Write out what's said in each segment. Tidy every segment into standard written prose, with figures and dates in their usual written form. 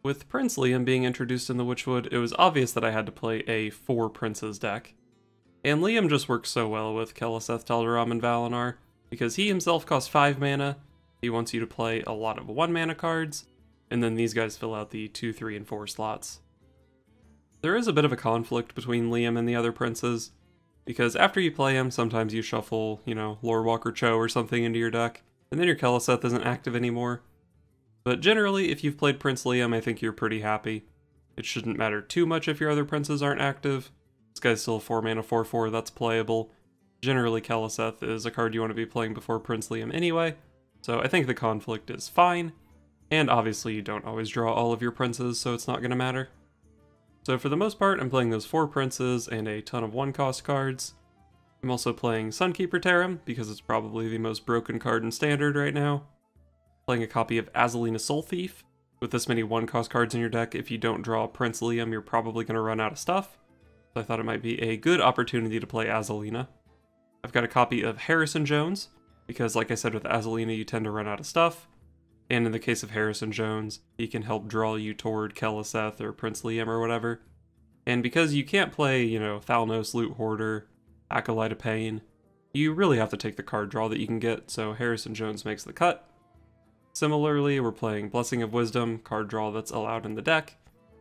With Prince Liam being introduced in the Witchwood, it was obvious that I had to play a 4 Princes deck. And Liam just works so well with Keleseth, Tel'Aram, and Valinor, because he himself costs 5 mana, he wants you to play a lot of 1 mana cards, and then these guys fill out the 2, 3, and 4 slots. There is a bit of a conflict between Liam and the other princes, because after you play him, sometimes you shuffle, Lorewalker Cho or something into your deck, and then your Keleseth isn't active anymore. But generally, if you've played Prince Liam, I think you're pretty happy. It shouldn't matter too much if your other princes aren't active. This guy's still a 4 mana 4/4 that's playable. Generally, Keleseth is a card you want to be playing before Prince Liam anyway, so I think the conflict is fine. And obviously you don't always draw all of your princes, so it's not going to matter. So for the most part, I'm playing those 4 princes and a ton of 1-cost cards. I'm also playing Sunkeeper Tarim, because it's probably the most broken card in Standard right now. Playing a copy of Azalina Soul Thief. With this many 1-cost cards in your deck, if you don't draw Prince Liam, you're probably going to run out of stuff. So I thought it might be a good opportunity to play Azalina. I've got a copy of Harrison Jones, because like I said with Azalina, you tend to run out of stuff. And in the case of Harrison Jones, he can help draw you toward Keleseth or Prince Liam or whatever. And because you can't play, Thalnos, Loot Hoarder, Acolyte of Pain, you really have to take the card draw that you can get, so Harrison Jones makes the cut. Similarly, we're playing Blessing of Wisdom, card draw that's allowed in the deck,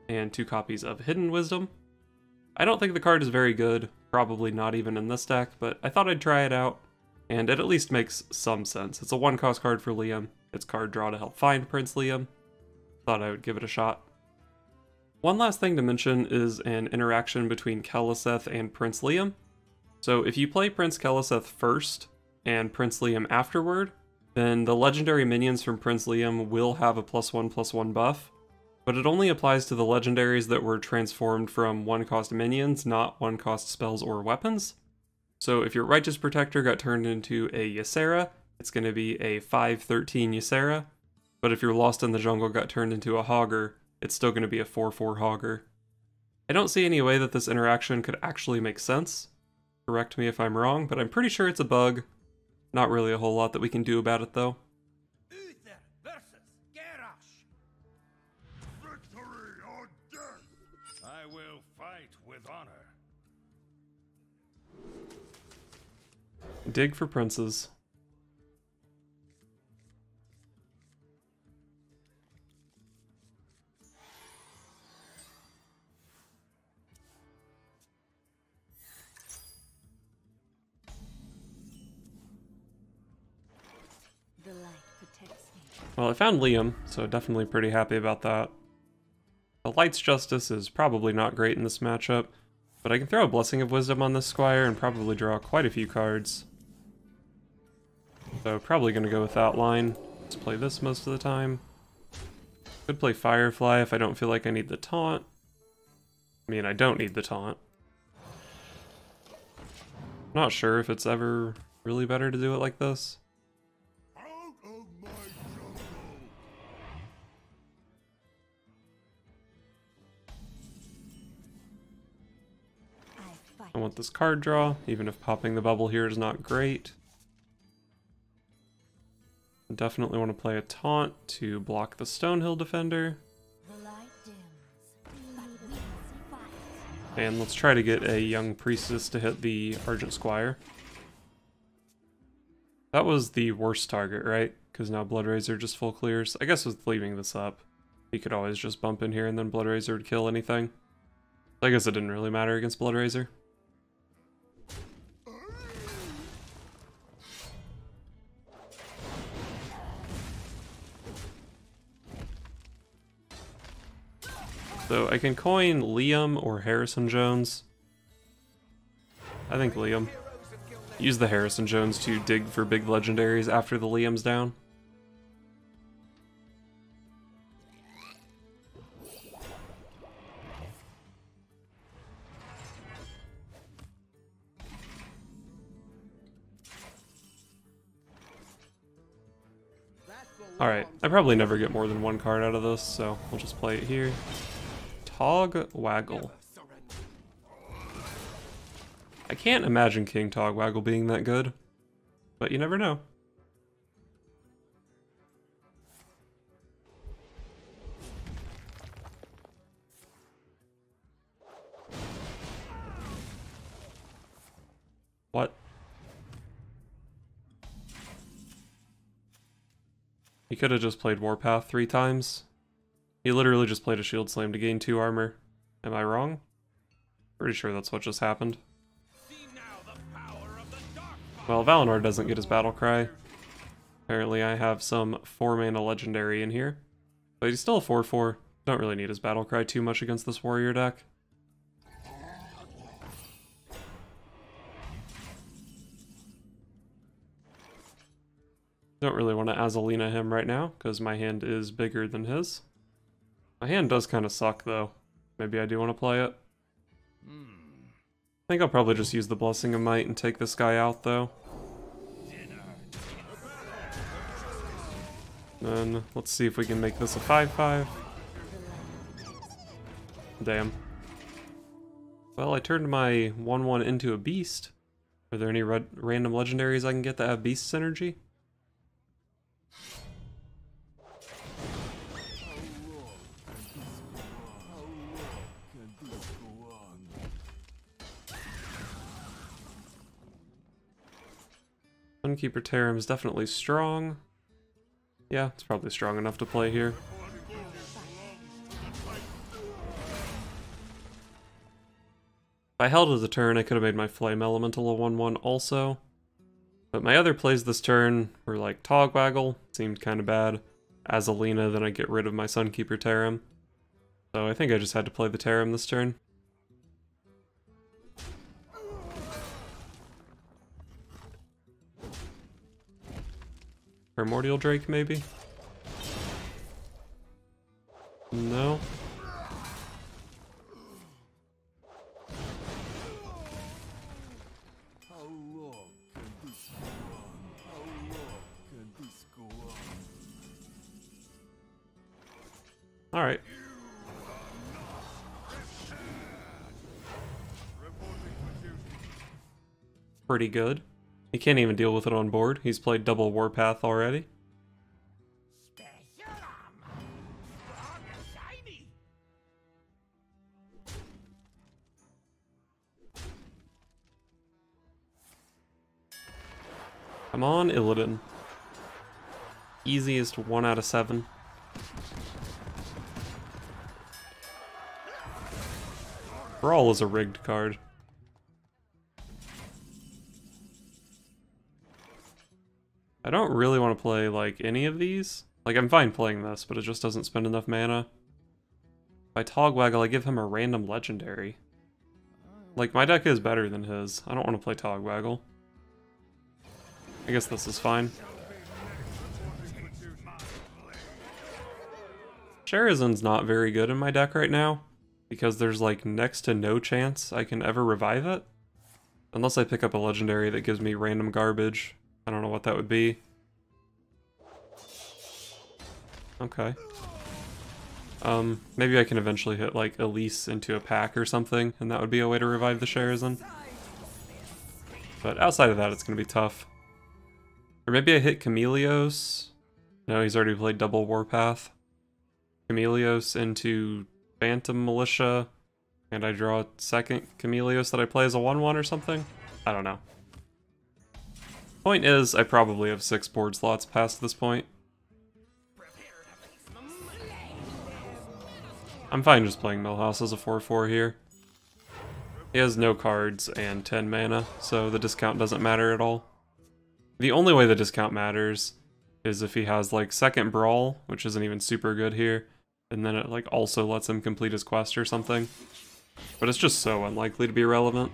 and 2 copies of Hidden Wisdom. I don't think the card is very good, probably not even in this deck, but I thought I'd try it out, and it at least makes some sense. It's a 1-cost card for Liam. It's card draw to help find Prince Liam. Thought I would give it a shot. One last thing to mention is an interaction between Keleseth and Prince Liam. So if you play Prince Keleseth first and Prince Liam afterward, then the legendary minions from Prince Liam will have a +1/+1 buff, but it only applies to the legendaries that were transformed from 1-cost minions, not 1-cost spells or weapons. So if your Righteous Protector got turned into a Ysera, it's going to be a 5/13 Ysera, but if your Lost in the Jungle got turned into a Hogger, it's still going to be a 4/4 Hogger. I don't see any way that this interaction could actually make sense. Correct me if I'm wrong, but I'm pretty sure it's a bug. Not really a whole lot that we can do about it though. Uther versus Garrosh. Victory or death. I will fight with honor. Dig for princes. The light protects me. Well, I found Liam, so definitely pretty happy about that. The Light's Justice is probably not great in this matchup, but I can throw a Blessing of Wisdom on this Squire and probably draw quite a few cards. So probably going to go with Outline. Let's play this most of the time. Could play Firefly if I don't feel like I need the taunt. I mean, I don't need the taunt. Not sure if it's ever really better to do it like this. I want this card draw, even if popping the bubble here is not great. I definitely want to play a taunt to block the Stonehill Defender. The light dims, but we will survive. And let's try to get a Young Priestess to hit the Argent Squire. That was the worst target, right? Because now Bloodrazor just full clears. I guess with leaving this up, he could always just bump in here and then Bloodrazor would kill anything. I guess it didn't really matter against Bloodrazor. So I can coin Liam or Harrison Jones. I think Liam. Use the Harrison Jones to dig for big legendaries after the Liam's down. Alright, I probably never get more than 1 card out of this, so we'll just play it here. Tog Waggle. I can't imagine King Tog Waggle being that good, but you never know. He could have just played Warpath 3 times. He literally just played a Shield Slam to gain 2 armor. Am I wrong? Pretty sure that's what just happened. Well, Valinor doesn't get his battle cry. Apparently I have some 4-mana legendary in here. But he's still a 4/4. Don't really need his battle cry too much against this warrior deck. Don't really want to Azalina him right now, because my hand is bigger than his. My hand does kind of suck, though. Maybe I do want to play it. I think I'll probably just use the Blessing of Might and take this guy out, though. Then, let's see if we can make this a 5/5. Damn. Well, I turned my 1/1 into a beast. Are there any random legendaries I can get that have beast synergy? Sunkeeper Tarim is definitely strong. Yeah, it's probably strong enough to play here. If I held it a turn, I could have made my Flame Elemental a 1/1 also. But my other plays this turn were like Togwaggle, seemed kind of bad. Azalina, then I get rid of my Sunkeeper Tarim. So I think I just had to play the Tarim this turn. Primordial Drake, maybe? No. Alright. Pretty good. He can't even deal with it on board. He's played double Warpath already. Come on, Illidan. Easiest 1 out of 7. Brawl is a rigged card. I don't really want to play, like, any of these. Like, I'm fine playing this, but it just doesn't spend enough mana. If I Togwaggle, I give him a random legendary. Like, my deck is better than his. I don't want to play Togwaggle. I guess this is fine. Sherazan's not very good in my deck right now, because there's, like, next to no chance I can ever revive it. Unless I pick up a legendary that gives me random garbage. I don't know what that would be. Okay. Maybe I can eventually hit, like, Elise into a pack or something, and that would be a way to revive the Sherazan. But outside of that, it's gonna be tough. Or maybe I hit Chameleos. No, he's already played double Warpath. Chameleos into Phantom Militia, and I draw a second Chameleos that I play as a 1/1 or something? I don't know. Point is, I probably have 6 board slots past this point. I'm fine just playing Millhouse as a 4/4 here. He has no cards and 10 mana, so the discount doesn't matter at all. The only way the discount matters is if he has, like, second Brawl, which isn't even super good here, and then it, like, also lets him complete his quest or something. But it's just so unlikely to be relevant.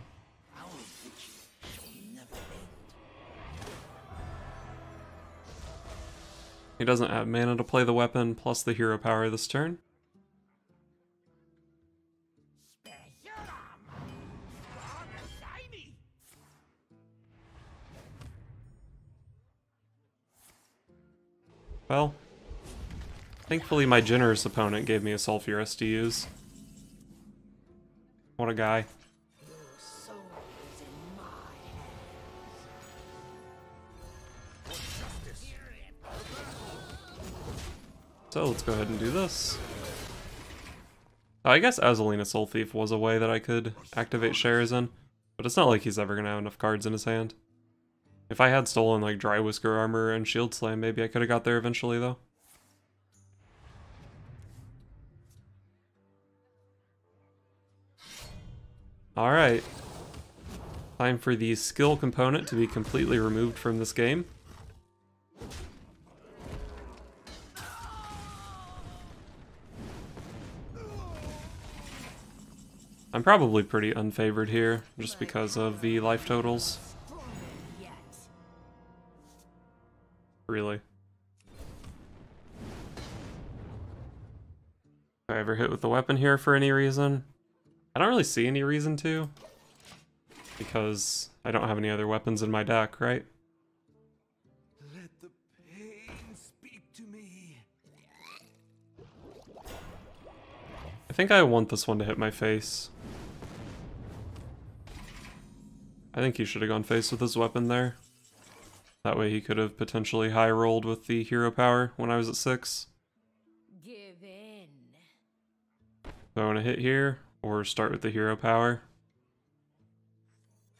He doesn't have mana to play the weapon, plus the hero power this turn. Well, thankfully my generous opponent gave me a Sulfurous to use. What a guy. So let's go ahead and do this. I guess Azalina Soul Thief was a way that I could activate Sherazan, but it's not like he's ever gonna have enough cards in his hand. If I had stolen, like, Dry Whisker Armor and Shield Slam, maybe I could have got there eventually, though. Alright. Time for the skill component to be completely removed from this game. I'm probably pretty unfavored here, just because of the life totals. Really. If I ever hit with the weapon here for any reason? I don't really see any reason to. Because I don't have any other weapons in my deck, right? Let the pain speak to me. I think I want this one to hit my face. I think he should have gone face with his weapon there. That way he could have potentially high rolled with the hero power when I was at 6. Give in. Do I want to hit here or start with the hero power?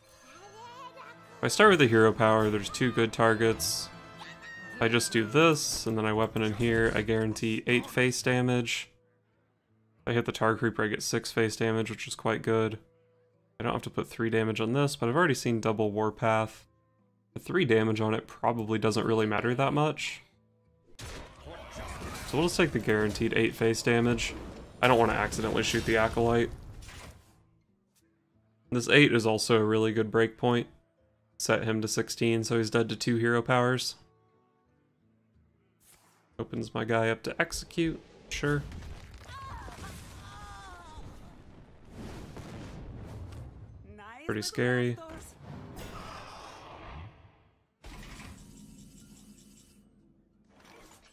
If I start with the hero power, there's 2 good targets. If I just do this and then I weapon in here, I guarantee 8 face damage. If I hit the Tar Creeper, I get 6 face damage, which is quite good. I don't have to put 3 damage on this, but I've already seen double Warpath. The 3 damage on it probably doesn't really matter that much. So we'll just take the guaranteed 8 face damage. I don't want to accidentally shoot the Acolyte. This 8 is also a really good break point. Set him to 16, so he's dead to 2 hero powers. Opens my guy up to execute, sure. Pretty scary.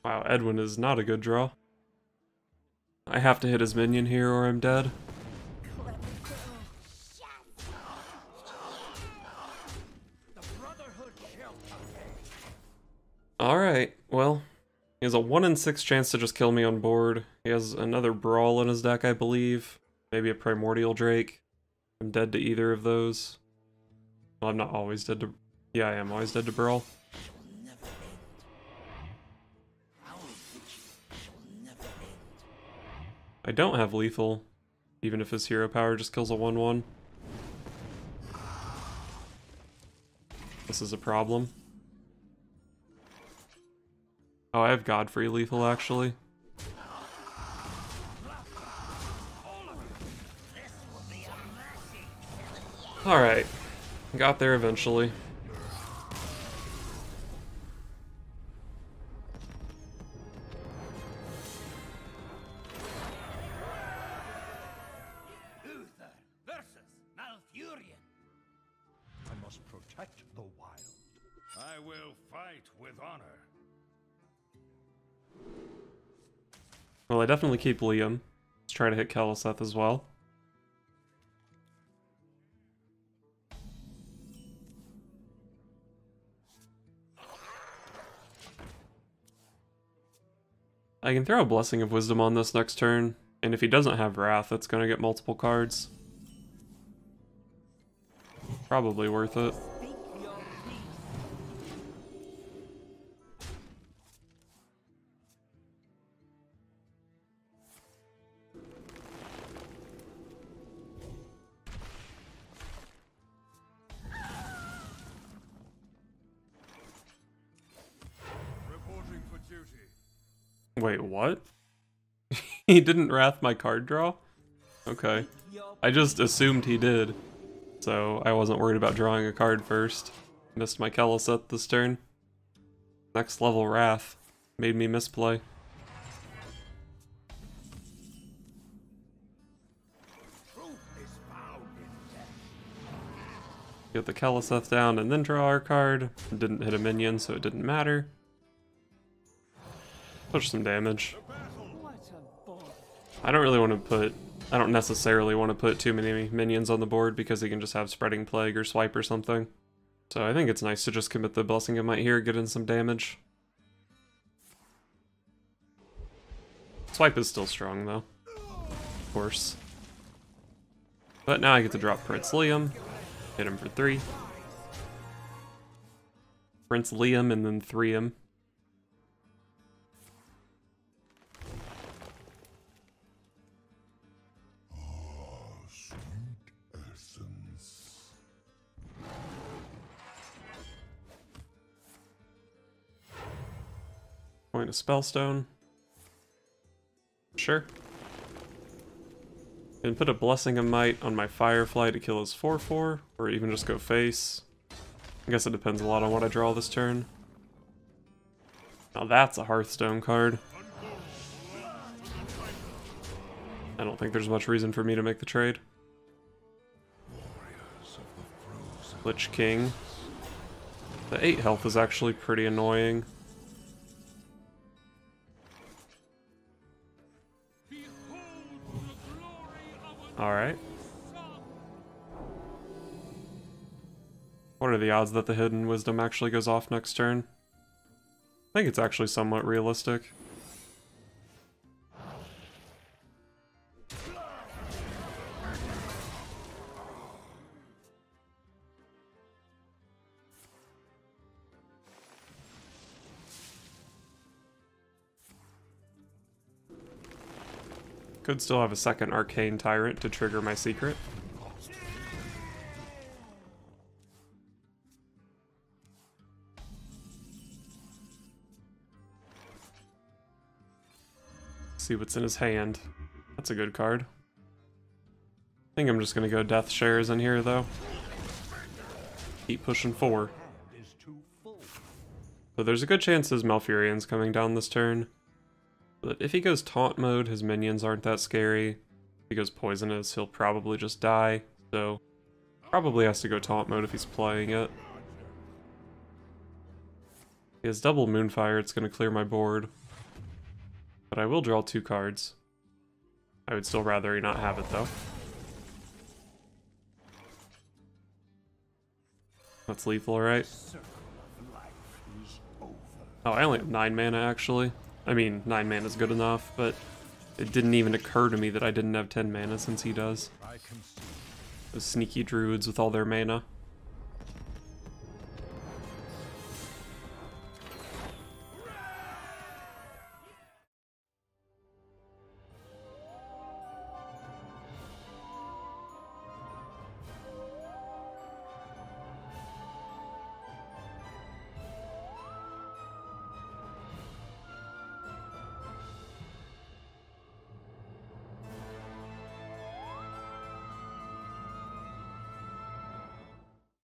Wow, Edwin is not a good draw. I have to hit his minion here or I'm dead. Alright, well, he has a 1 in 6 chance to just kill me on board. He has another Brawl in his deck, I believe. Maybe a Primordial Drake. I'm dead to either of those. Well, I'm not always dead to... Yeah, I am always dead to Brawl. I don't have lethal, even if his hero power just kills a 1/1. This is a problem. Oh, I have Godfrey lethal, actually. Alright. Got there eventually. Uther versus Malfurion. I must protect the wild. I will fight with honor. Well, I definitely keep Liam. Let's try to hit Keleseth as well. I can throw a Blessing of Wisdom on this next turn, and if he doesn't have Wrath, it's going to get multiple cards. Probably worth it. Reporting for duty. Wait, what? He didn't Wrath my card draw? Okay. I just assumed he did. So I wasn't worried about drawing a card first. Missed my Keleseth this turn. Next level Wrath. Made me misplay. Get the Keleseth down and then draw our card. Didn't hit a minion, so it didn't matter. Push some damage. I don't necessarily want to put too many minions on the board because he can just have Spreading Plague or Swipe or something. So I think it's nice to just commit the Blessing of Might here, get in some damage. Swipe is still strong though, of course. But now I get to drop Prince Liam, hit him for 3. Prince Liam and then 3 him. Sweet essence. Playing a Spellstone. Sure. And put a Blessing of Might on my Firefly to kill his 4/4, or even just go face. I guess it depends a lot on what I draw this turn. Now that's a Hearthstone card. I don't think there's much reason for me to make the trade. Lich King. The 8 health is actually pretty annoying. Alright. What are the odds that the Hidden Wisdom actually goes off next turn? I think it's actually somewhat realistic. Could still have a second Arcane Tyrant to trigger my secret. See what's in his hand. That's a good card. I think I'm just gonna go Death Shares in here though. Keep pushing 4. So there's a good chance his Malfurion's coming down this turn. But if he goes Taunt mode, his minions aren't that scary. If he goes Poisonous, he'll probably just die. So probably has to go Taunt mode if he's playing it. He has double Moonfire, it's gonna clear my board. But I will draw 2 cards. I would still rather he not have it though. That's lethal, right? Oh, I only have 9 mana actually. I mean, 9 mana is good enough, but it didn't even occur to me that I didn't have 10 mana since he does. Those sneaky druids with all their mana.